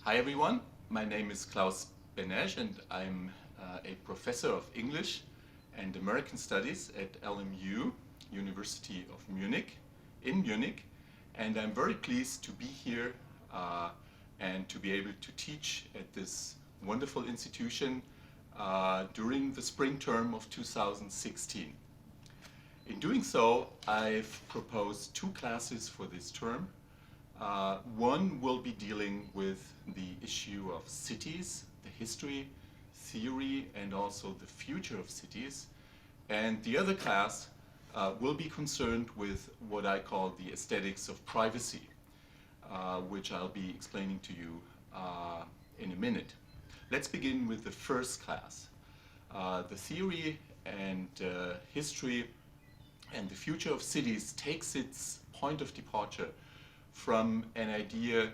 Hi everyone, my name is Klaus Benesch and I'm a professor of English and American Studies at LMU, University of Munich, in Munich, and I'm very pleased to be here and to be able to teach at this wonderful institution during the spring term of 2016. In doing so, I've proposed two classes for this term. One will be dealing with the issue of cities, the history, theory, and also the future of cities. And the other class will be concerned with what I call the aesthetics of privacy, which I'll be explaining to you in a minute. Let's begin with the first class. The theory and history and the future of cities takes its point of departure from an idea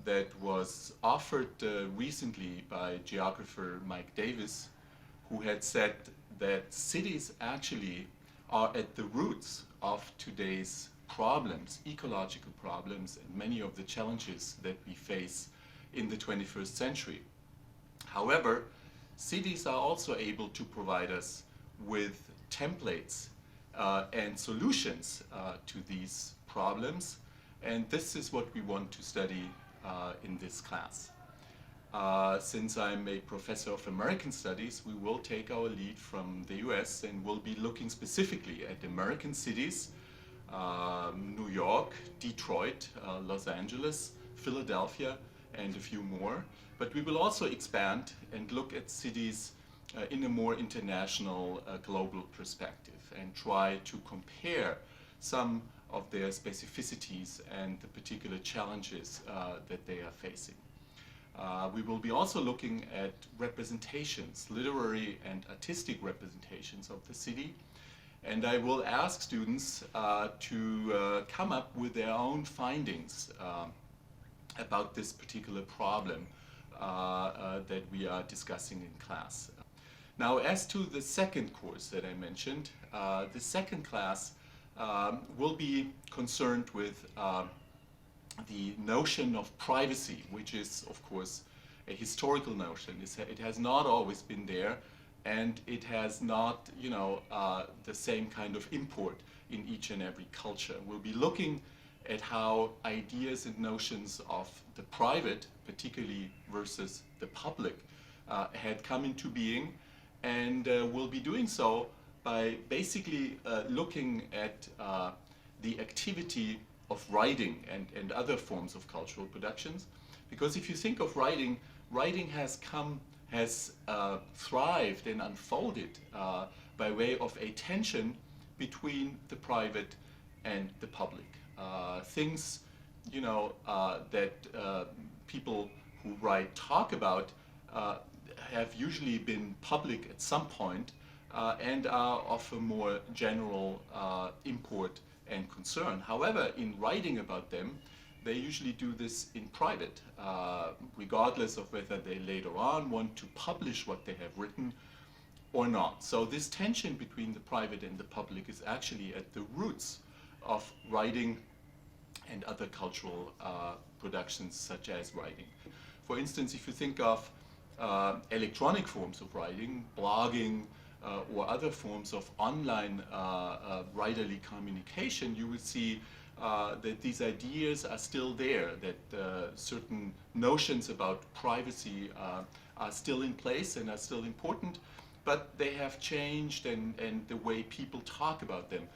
that was offered recently by geographer Mike Davis, who had said that cities actually are at the roots of today's problems, ecological problems, and many of the challenges that we face in the 21st century. However, cities are also able to provide us with templates and solutions to these problems. And this is what we want to study in this class. Since I'm a professor of American Studies, we will take our lead from the US and we'll be looking specifically at American cities, New York, Detroit, Los Angeles, Philadelphia, and a few more. But we will also expand and look at cities in a more international, global perspective and try to compare some of their specificities and the particular challenges that they are facing. We will be also looking at representations, literary and artistic representations of the city, and I will ask students to come up with their own findings about this particular problem that we are discussing in class. Now, as to the second course that I mentioned, the second class will be concerned with the notion of privacy, which is, of course, a historical notion. It has not always been there, and it has not, the same kind of import in each and every culture. We'll be looking at how ideas and notions of the private, particularly versus the public, had come into being, and we'll be doing so by basically looking at the activity of writing and other forms of cultural productions. Because if you think of writing, writing has thrived and unfolded by way of a tension between the private and the public. Things, that people who write talk about have usually been public at some point, and are of a more general import and concern. However, in writing about them, they usually do this in private, regardless of whether they later on want to publish what they have written or not. So this tension between the private and the public is actually at the roots of writing and other cultural productions such as writing. For instance, if you think of electronic forms of writing, blogging, or other forms of online writerly communication, you will see that these ideas are still there, that certain notions about privacy are still in place and are still important, but they have changed, and the way people talk about them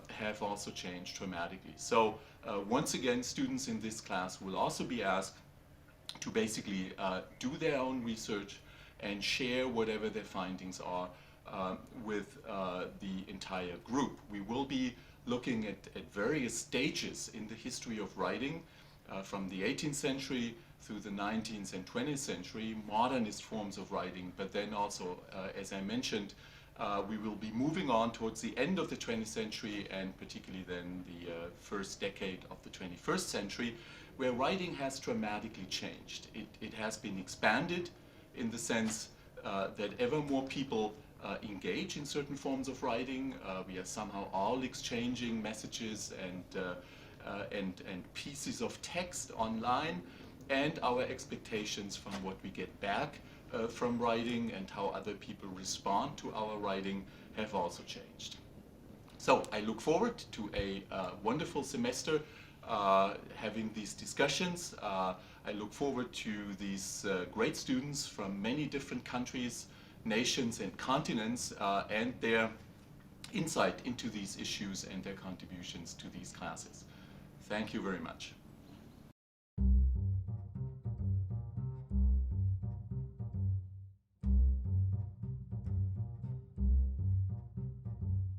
have also changed dramatically. So once again, students in this class will also be asked to basically do their own research and share whatever their findings are with the entire group. We will be looking at various stages in the history of writing, from the 18th century through the 19th and 20th century, modernist forms of writing, but then also, as I mentioned, we will be moving on towards the end of the 20th century, and particularly then the first decade of the 21st century, where writing has dramatically changed. It has been expanded in the sense that ever more people engage in certain forms of writing. We are somehow all exchanging messages and pieces of text online, and our expectations from what we get back from writing and how other people respond to our writing have also changed. So I look forward to a wonderful semester having these discussions. I look forward to these great students from many different countries, nations and continents and their insight into these issues and their contributions to these classes. Thank you very much.